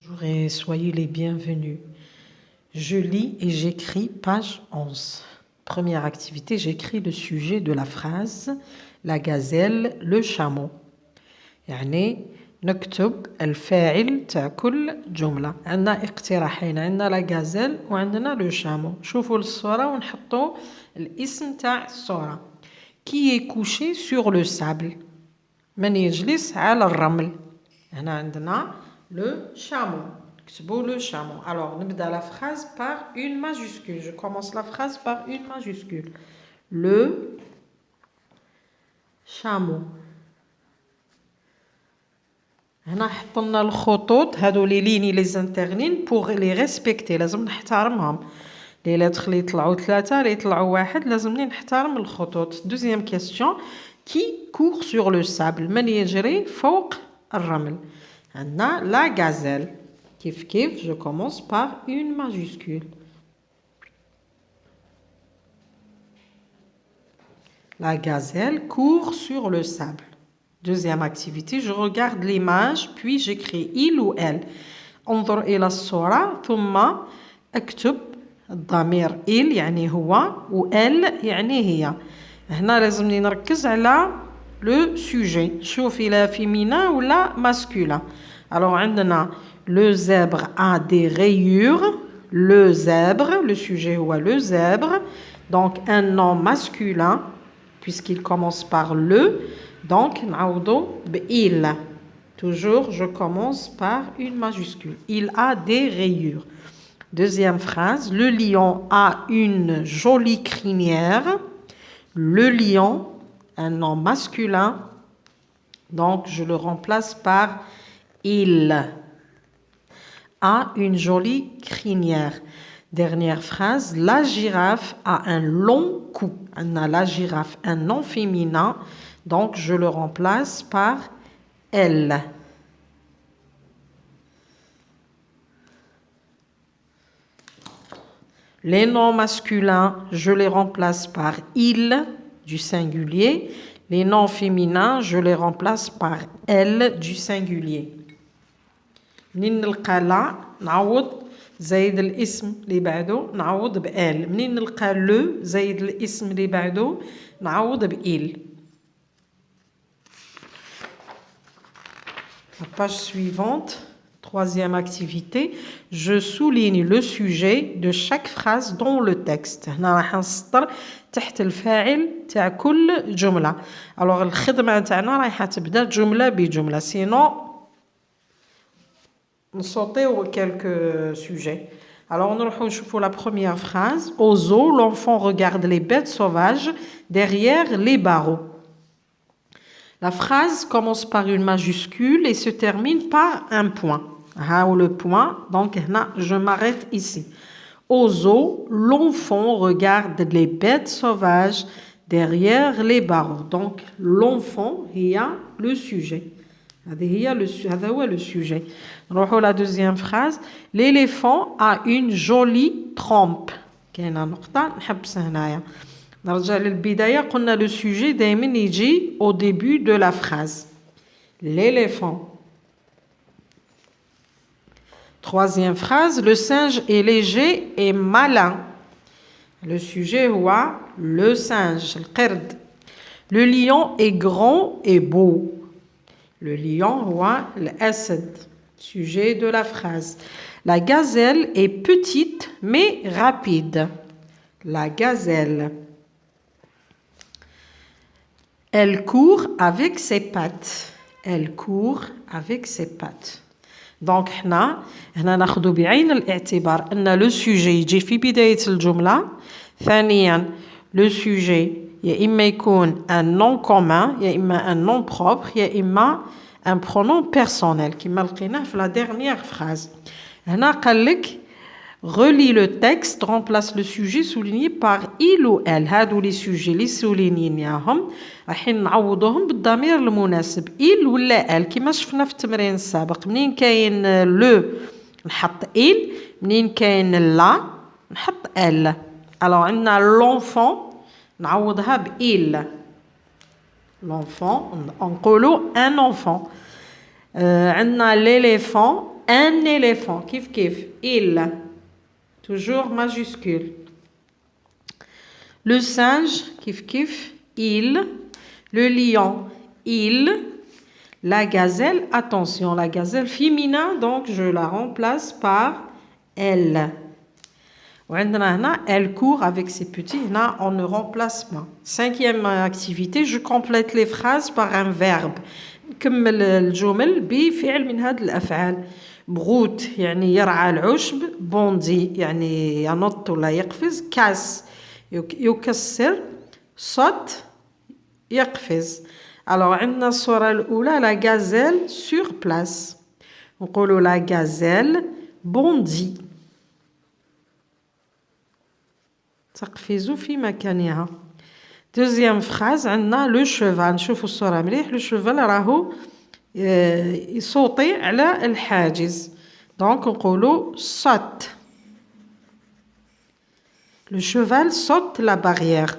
Bonjour et soyez les bienvenus. Je lis et j'écris page 11. Première activité, j'écris le sujet de la phrase la gazelle, le chameau. يعني نكتب الفاعل تاع كل جملة. عندنا اقتراحين، عندنا لا غازيل وعندنا لو شامو. شوفوا الصورة ونحطوا الاسم تاع الصورة. Qui est couché sur le sable. من يجلس على الرمل. هنا عندنا le chameau. C'est beau le chameau. Alors, نبدأ la phrase par une majuscule. Je commence la phrase par une majuscule. Le chameau. هنا حطنا الخطوط هادو لي ليني لي زانترنين pour les respecter. لازم نحترمهم. les lettres اللي يطلعوا 3 اللي يطلعوا 1 لازمني نحترم الخطوط. Deuxième question. Qui court sur le sable. من يجري فوق الرمل. عندنا la gazelle. Kif kif, je commence par une majuscule. La gazelle court sur le sable. Deuxième activité, je regarde l'image puis j'écris il ou elle. انظر إلى الصورة ثم اكتب الضمير il يعني هو و elle يعني هي. هنا لازمني نركز على le sujet. شوف إلى féminin ولا masculin. Alors عندنا le zèbre a des rayures. Le zèbre, le sujet هو le zèbre. Donc un nom masculin puisqu'il commence par le. Donc نعوضو بإل. Toujours je commence par une majuscule. Il a des rayures. Deuxième phrase. Le lion a une jolie crinière. Le lion, un nom masculin. Donc je le remplace par il a une jolie crinière. Dernière phrase. La girafe a un long cou. On a la girafe, un nom féminin. Donc je le remplace par elle. Les noms masculins, je les remplace par il du singulier. Les noms féminins, je les remplace par elle du singulier. منين نلقى لا نعوض زايد الاسم اللي بعده نعوض بال. منين نلقى لو زايد الاسم اللي بعده نعوض بإل. La page suivante, troisième activité, je souligne le sujet de chaque phrase dans le texte. هنا راح نسطر تحت الفاعل تاع كل جملة. Alors الخدمة تاعنا رايحة تبدا جملة بجملة. Sinon نصوتيو quelques sujets. Alors نروحو نشوفو la première phrase. Au zoo, l'enfant regarde les bêtes sauvages derrière les barreaux. La phrase commence par une majuscule et se termine par un point. Ou le point, donc je m'arrête ici. Au zoo, l'enfant regarde les bêtes sauvages derrière les barreaux. Donc l'enfant, il y a le sujet. هذا هو le sujet. نروحوا la deuxième phrase. L'éléphant a une jolie trompe. كاينه نقطة نحبس هنايا. نرجع للبداية قلنا le sujet دايما يجي au début de la phrase. L'éléphant. Troisième phrase. Le singe est léger et malin. Le sujet هو le singe القرد. Le lion est grand et beau. Le lion هو الأسد. Sujet de la phrase. La gazelle est petite mais rapide. La gazelle. Elle court avec ses pattes. Elle court avec ses pattes. Donc هنا ناخذ بعين الاعتبار أن le sujet يجي في بداية الجملة. ثانيا le sujet يا إما يكون un nom commun يا إما un nom propre يا إما un pronom personnel كما لقيناه في la dernière phrase. هنا قال لك relis le texte, remplace le sujet souligné par il ou elle. هادو لي سوجي لي سولينيناهم رايحين نعوضوهم بالضمير المناسب il ولا elle كما شفنا في التمرين السابق. منين كاين لو نحط il، منين كاين لا نحط elle. alors عندنا l'enfant نعوضها ب il. l'enfant نقولوا un enfant. عندنا l'éléphant un éléphant. Kif kif. Il. Toujours majuscule. Le singe. Kif kif. Il. Le lion. Il. La gazelle. Attention, la gazelle féminin, donc je la remplace par elle. Elle court avec ses petits. Là, on ne remplace pas. Cinquième activité, je complète les phrases par un verbe. نكمل الجمل بفعل من هذه الأفعال. بغوت يعني يرعى العشب. بوندي يعني ينط ولا يقفز. كاس يكسر. صوت يقفز. Alors عندنا الصورة الأولى la gazelle sur place. نقولوا la gazelle bondit. تقفز في مكانها. Deuxième phrase, عندنا le cheval. نشوفوا الصورة مليح. Le cheval راهو يصوتي على الحاجز. Donc نقولوا saute. Le cheval saute la barrière.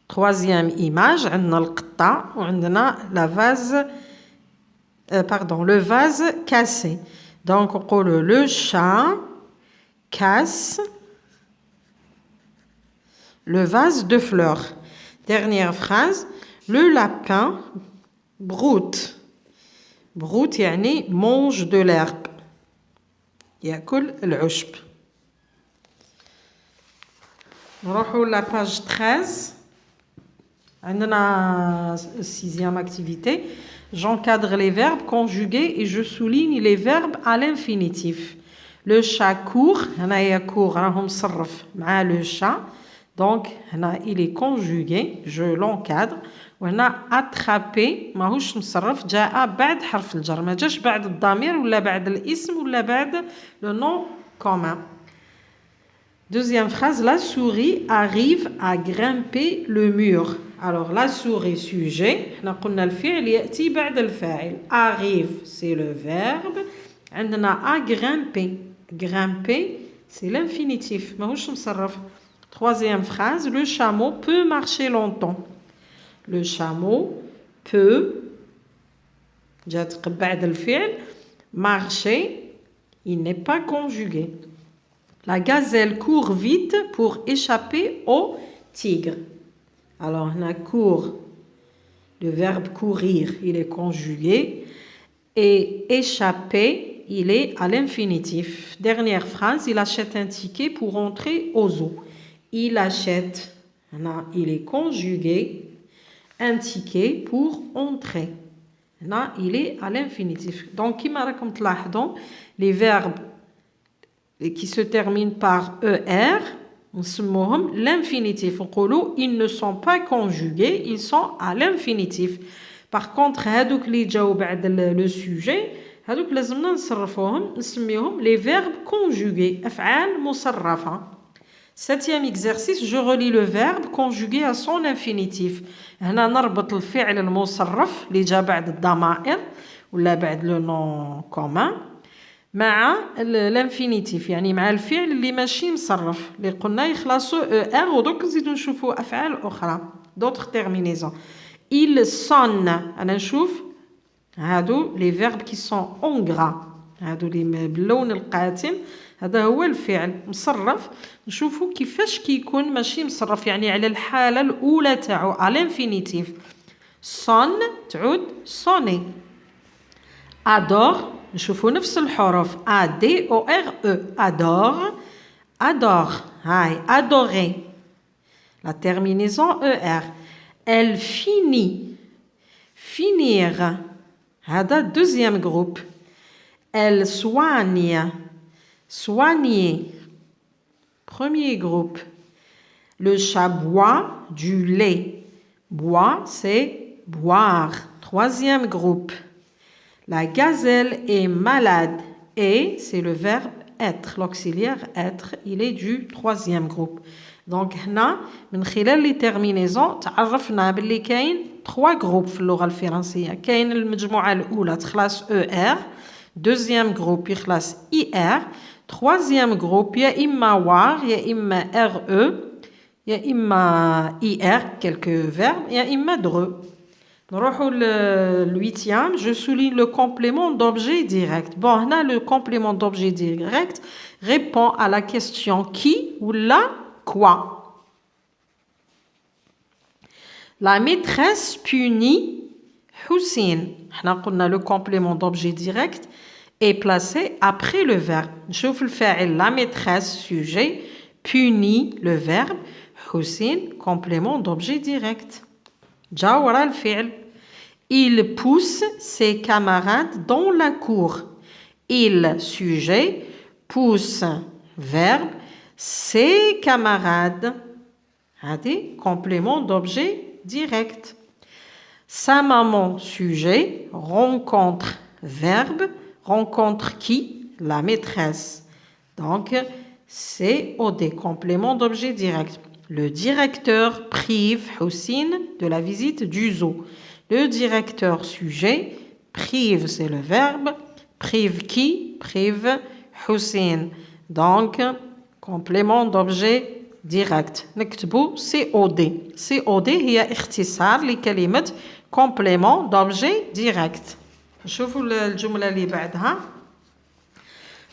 Troisième image, عندنا القطة وعندنا le vase cassé. Donc نقولوا le chat casse le vase de fleurs. Dernière phrase, le lapin broute. Broute يعني mange de l'herbe. يأكل العشب. نروحوا la page 13. عندنا sixième activité. J'encadre les verbes conjugués et je souligne les verbes à l'infinitif. Le chat court. هنايا court راهو مصرف مع le chat. Donc, il est conjugué, je l'encadre. وهنا attraper ماهوش مصرف جاء بعد حرف الجر ما جاش بعد الضمير ولا بعد الاسم ولا بعد le nom commun. Deuxième phrase, la souris arrive à grimper le mur. Alors la souris sujet, احنا قلنا الفعل يأتي بعد الفاعل. Arrive, c'est le verbe. عندنا à grimper. Grimper, c'est l'infinitif ماهوش مصرف. Troisième phrase, le chameau peut marcher longtemps. Le chameau peut marcher, il n'est pas conjugué. La gazelle court vite pour échapper au tigre. Alors, on a court, le verbe courir, il est conjugué. Et échapper, il est à l'infinitif. Dernière phrase, il achète un ticket pour entrer au zoo. Il achète, il est conjugué, un ticket pour entrer. Là, il est à l'infinitif. Donc, les verbes qui se terminent par ER, l'infinitif. Ils ne sont pas conjugués, ils sont à l'infinitif. Par contre, le sujet, les verbes conjugués. أفعال مصرفة. Septième exercice, je relis le verbe conjugué à son infinitif. هنا نربط الفعل المصرف اللي جا بعد الضمائر ولا بعد le nom commun مع الانفينيتيف يعني مع الفعل اللي ماشي مصرف اللي قلنا يخلصوا er ودوك نزيدو نشوفوا أفعال أخرى d'autres terminaisons. Il sonne. أنا نشوف هادو les verbes qui sont en gras. هادو اللي باللون القاتم هذا هو الفعل مصرف. نشوفوا كيفاش كيكون ماشي مصرف يعني على الحالة الأولى تاعو على الانفينيتيف. son تعود sonner. adore نشوفوا نفس الحروف A D O R E. adore adore هاي adorer la terminaison ER. elle finit finir هذا deuxième groupe. elle soigne soigner premier groupe. Le chat boit du lait. Boit, c'est boire. Troisième groupe. La gazelle est malade. Et, c'est le verbe être. L'auxiliaire être, il est du troisième groupe. Donc, هنا من خلال les terminaisons تعرفنا باللي كاين 3 groupes في اللغة الفرنسية. كاين المجموعة الأولى تخلص ER. Deuxième groupe يخلص IR. Troisième groupe, il y a imma war, il y a imma RE, il y a imma IR, quelques verbes, il y a imma dre. نروحوا le 8e, je souligne le complément d'objet direct. Bon, là, le complément d'objet direct répond à la question qui ou la quoi. La maîtresse punit Houssine. Le complément d'objet direct est placé après le verbe. نشوف الفاعل la maîtresse sujet punit le verbe Houssine complément d'objet direct. جا ورا الفعل. Il pousse ses camarades dans la cour. Il sujet pousse verbe ses camarades. هذه complément d'objet direct. Sa maman sujet rencontre verbe rencontre qui? La maîtresse. Donc c'est des compléments d'objet direct. Le directeur prive Houssine de la visite du zoo. Le directeur sujet prive, c'est le verbe. Prive qui? Prive Houssine. Donc, complément d'objet direct. نكتبو COD. COD هي اختصار لكلمة complément d'objet direct. شوفوا الجملة اللي بعدها.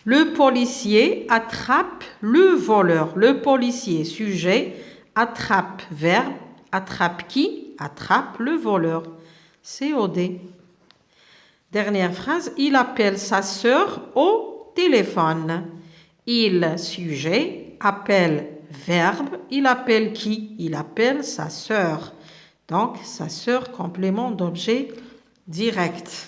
Le policier attrape le voleur. Le policier sujet attrape verbe. Attrape qui? Attrape le voleur. COD. Dernière phrase. Il appelle sa sœur au téléphone. Il sujet appelle verbe. Il appelle qui? Il appelle sa sœur. Donc sa sœur complément d'objet direct.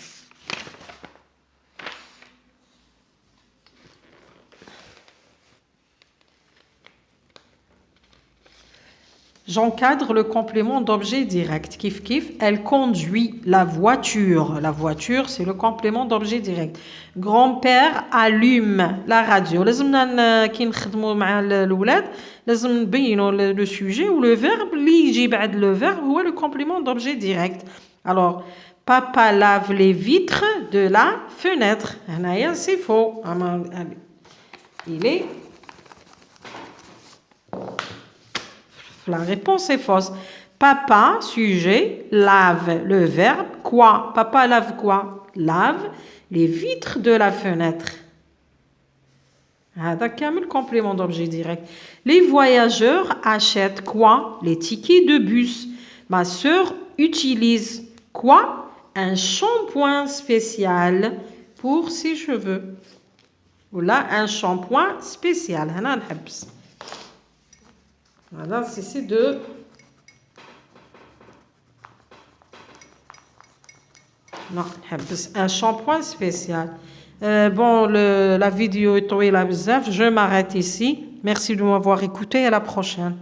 J'encadre le complément d'objet direct. Kif kif, elle conduit la voiture. La voiture, c'est le complément d'objet direct. Grand-père allume la radio. لازمنا كي نخدموا مع الأولاد لازم نبينوا le sujet ou le verbe اللي يجي بعد le verbe هو le complément d'objet direct. Alors, papa lave les vitres de la fenêtre. هنايا c'est faux. Il est La réponse est fausse. Papa, sujet, lave, le verbe, quoi? Papa lave quoi? Lave les vitres de la fenêtre. هذا كامل complément d'objet direct. Les voyageurs achètent quoi? Les tickets de bus. Ma sœur utilise quoi? Un shampoing spécial pour ses cheveux. Ou là, un shampoing spécial. هنا نحبس. Voilà, c'est de non, un shampoing spécial. Bon, la vidéo est طويلة بزاف. Je m'arrête ici. Merci de m'avoir écouté. À la prochaine.